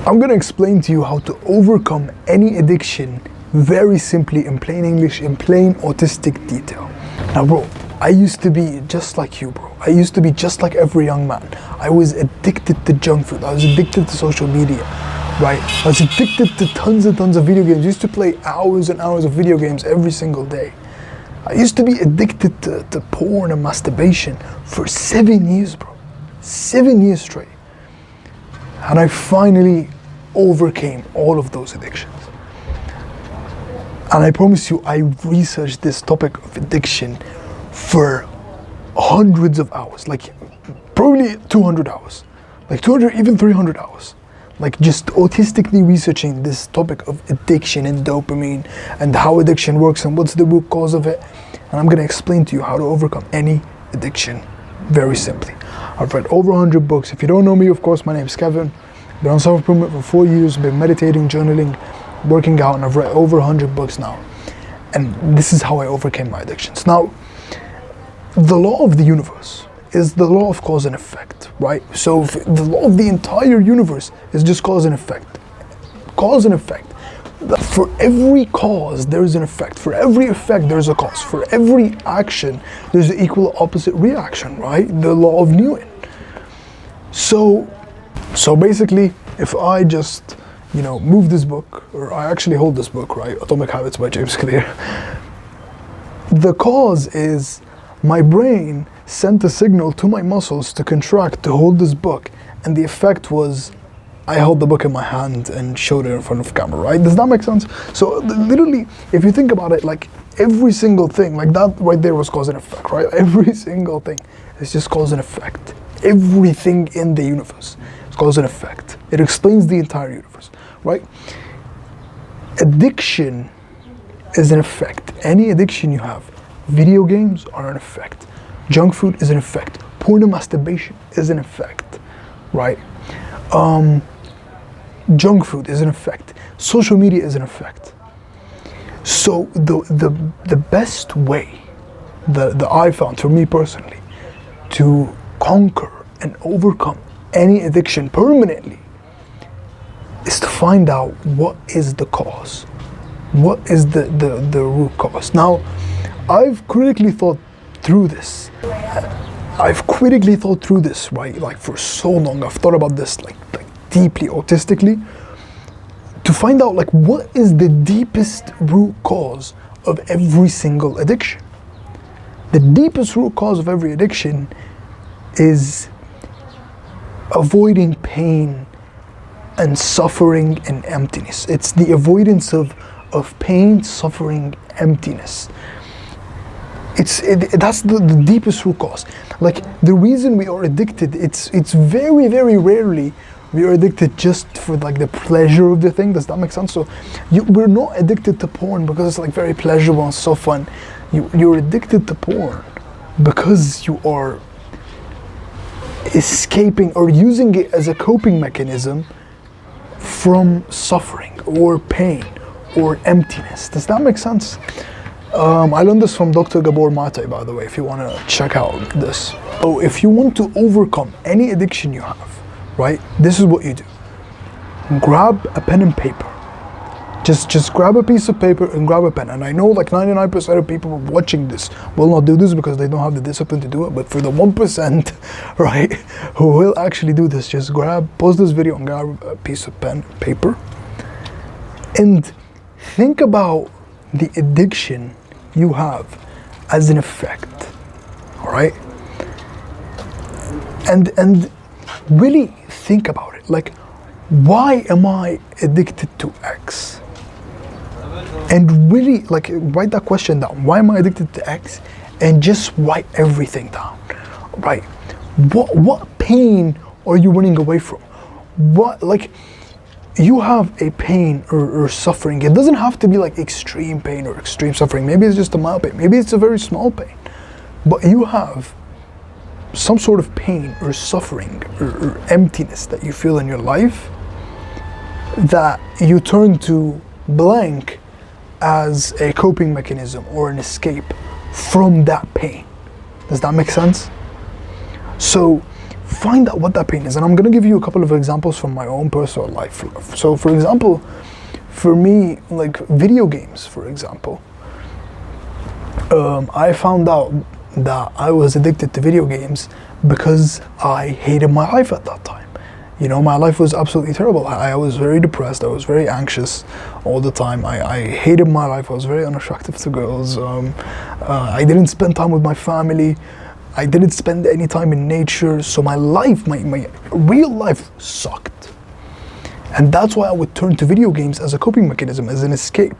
I'm gonna explain to you how to overcome any addiction very simply, in plain English, in plain autistic detail. Now bro, I used to be just like you, bro. I used to be just like every young man. I was addicted to junk food. I was addicted to social media, right? I was addicted to tons and tons of video games. I used to play hours and hours of video games every single day. I used to be addicted to porn and masturbation for 7 years, bro. 7 years straight. And I finally overcame all of those addictions. And I promise you, I researched this topic of addiction for hundreds of hours, like probably 200 hours, like 200, even 300 hours. Like just autistically researching this topic of addiction and dopamine and how addiction works and what's the root cause of it. And I'm gonna explain to you how to overcome any addiction very simply. I've read over 100 books. If you don't know me, of course, my name is Kevin. Been on self-improvement for 4 years, been meditating, journaling, working out, and I've read over 100 books now. And this is how I overcame my addictions. Now, the law of the universe is the law of cause and effect, right? So the law of the entire universe is just cause and effect. Cause and effect. For every cause, there is an effect. For every effect, there is a cause. For every action, there's an equal opposite reaction, right? The law of Newton. So basically, if I just, move this book, or I actually hold this book, right? Atomic Habits by James Clear. The cause is my brain sent a signal to my muscles to contract to hold this book, and the effect was I held the book in my hand and showed it in front of camera, right? Does that make sense? So literally, if you think about it, like every single thing, like that right there was cause and effect, right? Every single thing is just cause and effect. Everything in the universe is cause and effect. It explains the entire universe, right? Addiction is an effect. Any addiction you have, video games are an effect. Junk food is an effect. Porn and masturbation is an effect, right? Junk food is an effect. Social media is an effect. So the best way that I found, for me personally, to conquer and overcome any addiction permanently is to find out what is the cause. What is the root cause? Now, I've critically thought through this. Right? Like for so long, I've thought about this like deeply, autistically, to find out like what is the deepest root cause of every single addiction. The deepest root cause of every addiction is avoiding pain and suffering and emptiness. It's the avoidance of pain, suffering, emptiness. That's the deepest root cause. Like the reason we are addicted, it's very, very rarely we are addicted just for like the pleasure of the thing. Does that make sense? So we're not addicted to porn because it's like very pleasurable and so fun. You're addicted to porn because you are escaping or using it as a coping mechanism from suffering or pain or emptiness. Does that make sense? I learned this from Dr. Gabor Mate, by the way, if you want to check out this. So if you want to overcome any addiction you have, right, this is what you do. Grab a pen and paper. Just grab a piece of paper and grab a pen. And I know like 99% of people watching this will not do this because they don't have the discipline to do it. But for the 1%, right, who will actually do this, just pause this video and grab a piece of pen, paper, and think about the addiction you have as an effect, all right? And really think about it. Like, why am I addicted to X? And really, like, write that question down. Why am I addicted to X? And just write everything down, right? What pain are you running away from? What, like, you have a pain or suffering. It doesn't have to be like extreme pain or extreme suffering. Maybe it's just a mild pain. Maybe it's a very small pain. But you have some sort of pain or suffering or emptiness that you feel in your life that you turn to blank as a coping mechanism or an escape from that pain. Does that make sense? So find out what that pain is. And I'm gonna give you a couple of examples from my own personal life. So for example, for me, like video games, for example, I found out that I was addicted to video games because I hated my life at that time. You know, my life was absolutely terrible. I was very depressed. I was very anxious all the time. I hated my life. I was very unattractive to girls. I didn't spend time with my family. I didn't spend any time in nature. So my life, my real life sucked. And that's why I would turn to video games as a coping mechanism, as an escape.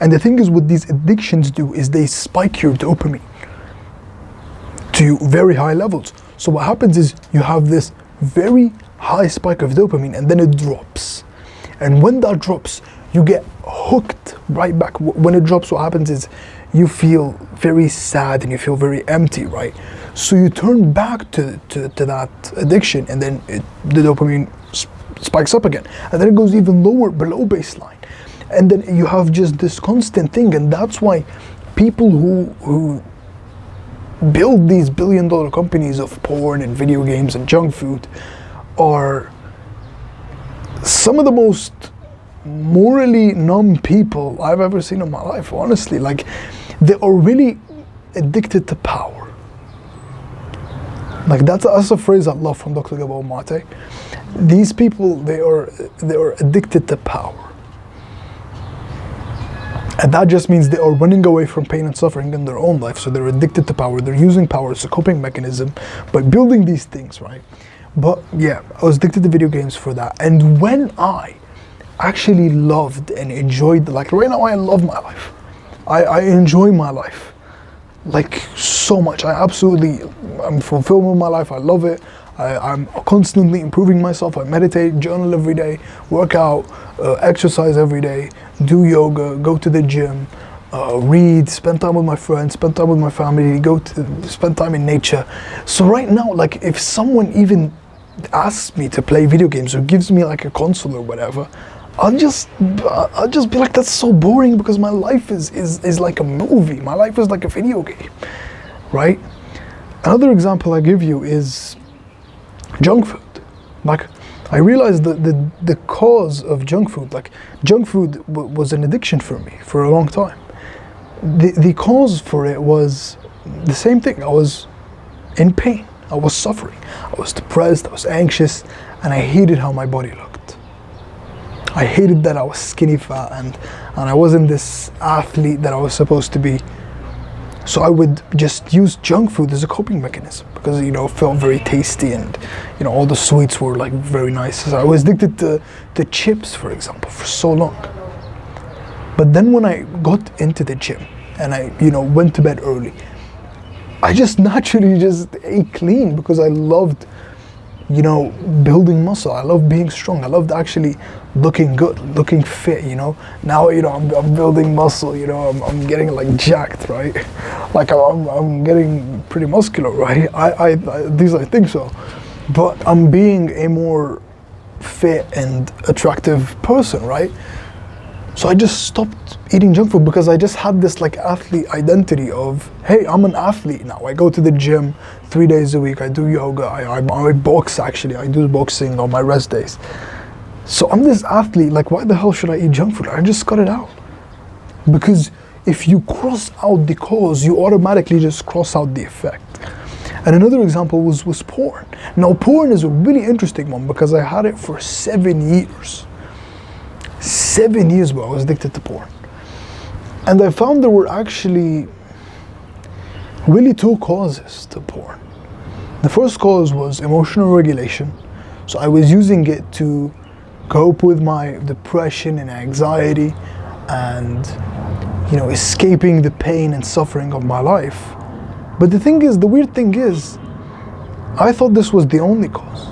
And the thing is, what these addictions do is they spike your dopamine to very high levels. So what happens is you have this very high spike of dopamine, and then it drops. And when that drops, you get hooked right back. When it drops, what happens is you feel very sad and you feel very empty, right? So you turn back to that addiction, and then the dopamine spikes up again, and then it goes even lower below baseline, and then you have just this constant thing. And that's why people who build these billion-dollar companies of porn and video games and junk food are some of the most morally numb people I've ever seen in my life, honestly. Like, they are really addicted to power. Like, that's a phrase I love from Dr. Gabor Mate. These people, they are addicted to power. And that just means they are running away from pain and suffering in their own life. So they're addicted to power. They're using power as a coping mechanism by building these things, right? But yeah, I was addicted to video games for that. And when I actually loved and enjoyed, like right now I love my life. I enjoy my life, like so much. I'm fulfilled with my life. I love it. I'm constantly improving myself. I meditate, journal every day, work out, exercise every day, do yoga, go to the gym, read, spend time with my friends, spend time with my family, spend time in nature. So right now, like, if someone even asks me to play video games or gives me like a console or whatever, I'll just be like, that's so boring, because my life is like a movie. My life is like a video game, right? Another example I give you is junk food. Like, I realized that the cause of junk food, like junk food was an addiction for me for a long time. The cause for it was the same thing. I was in pain. I was suffering. I was depressed. I was anxious, and I hated how my body looked. I hated that I was skinny fat and I wasn't this athlete that I was supposed to be. So I would just use junk food as a coping mechanism because, you know, it felt very tasty, and, you know, all the sweets were like very nice. So I was addicted to chips, for example, for so long. But then when I got into the gym and I, you know, went to bed early, I just naturally just ate clean because I loved, you know, building muscle. I love being strong. I loved actually looking good, looking fit, you know. Now, you know, I'm building muscle, you know, I'm getting like jacked, right? Like I'm getting pretty muscular, right? At least I think so. But I'm being a more fit and attractive person, right? So I just stopped eating junk food because I just had this like athlete identity of, hey, I'm an athlete now. I go to the gym 3 days a week. I do yoga. I box, actually. I do boxing on my rest days. So I'm this athlete. Like, why the hell should I eat junk food? I just cut it out. Because if you cross out the cause, you automatically just cross out the effect. And another example was porn. Now, porn is a really interesting one because I had it for 7 years. 7 years ago, I was addicted to porn. And I found there were actually really two causes to porn. The first cause was emotional regulation. So I was using it to cope with my depression and anxiety and, you know, escaping the pain and suffering of my life. But the thing is, the weird thing is, I thought this was the only cause.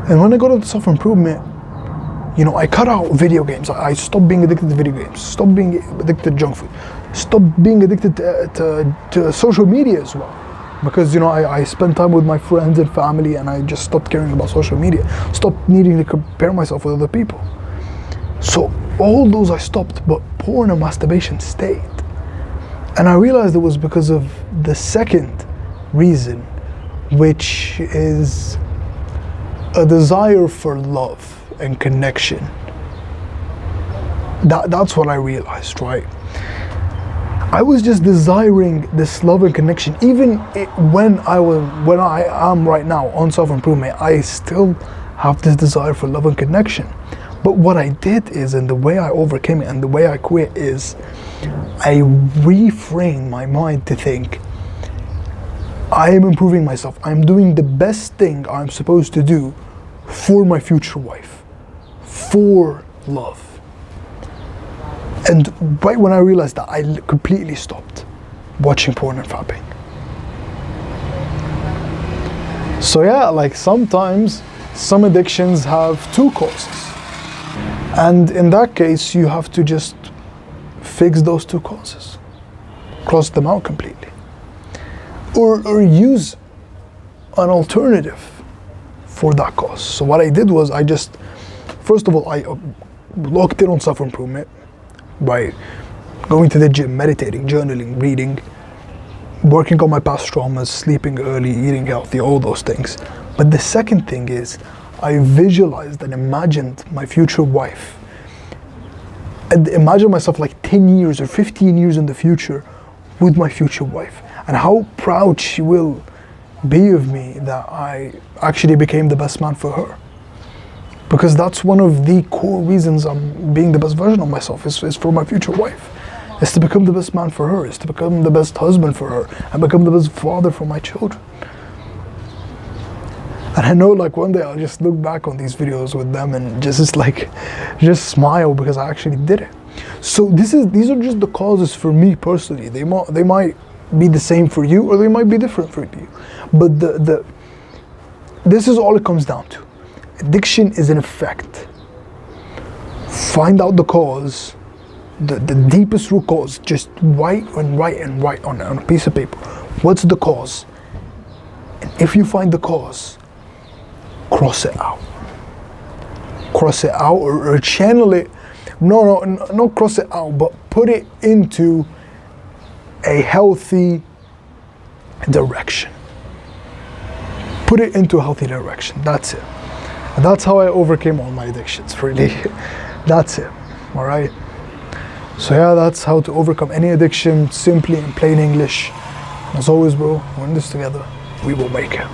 And when I got into self-improvement, you know, I cut out video games. I stopped being addicted to video games, stopped being addicted to junk food, stopped being addicted to social media as well. Because, you know, I spent time with my friends and family, and I just stopped caring about social media, stopped needing to compare myself with other people. So all those I stopped, but porn and masturbation stayed. And I realized it was because of the second reason, which is a desire for love and connection. That's what I realized, right? I was just desiring this love and connection. Even when I am right now on self-improvement, I still have this desire for love and connection. But what I did is, and the way I overcame it and the way I quit is, I reframed my mind to think, I am improving myself. I'm doing the best thing I'm supposed to do for my future wife, for love. And right when I realized that, I completely stopped watching porn and fapping. So yeah, like sometimes some addictions have two causes. And in that case, you have to just fix those two causes, cross them out completely. Or use an alternative for that cause. So what I did was first of all, I locked in on self-improvement by going to the gym, meditating, journaling, reading, working on my past traumas, sleeping early, eating healthy, all those things. But the second thing is, I visualized and imagined my future wife. And imagine myself like 10 years or 15 years in the future with my future wife, and how proud she will be of me that I actually became the best man for her. Because that's one of the core reasons I'm being the best version of myself, is for my future wife. Is to become the best man for her, is to become the best husband for her, and become the best father for my children. And I know like one day I'll just look back on these videos with them and just smile because I actually did it. So these are just the causes for me personally. They might be the same for you, or they might be different for you. But this is all it comes down to. Addiction is an effect. Find out the cause, the deepest root cause. Just write on a piece of paper. What's the cause? And if you find the cause, cross it out. Cross it out or channel it. No, not cross it out, but put it into a healthy direction. Put it into a healthy direction. That's it. And that's how I overcame all my addictions, really. That's it. All right. So yeah, that's how to overcome any addiction, simply in plain English. As always, bro, we're in this together. We will make it.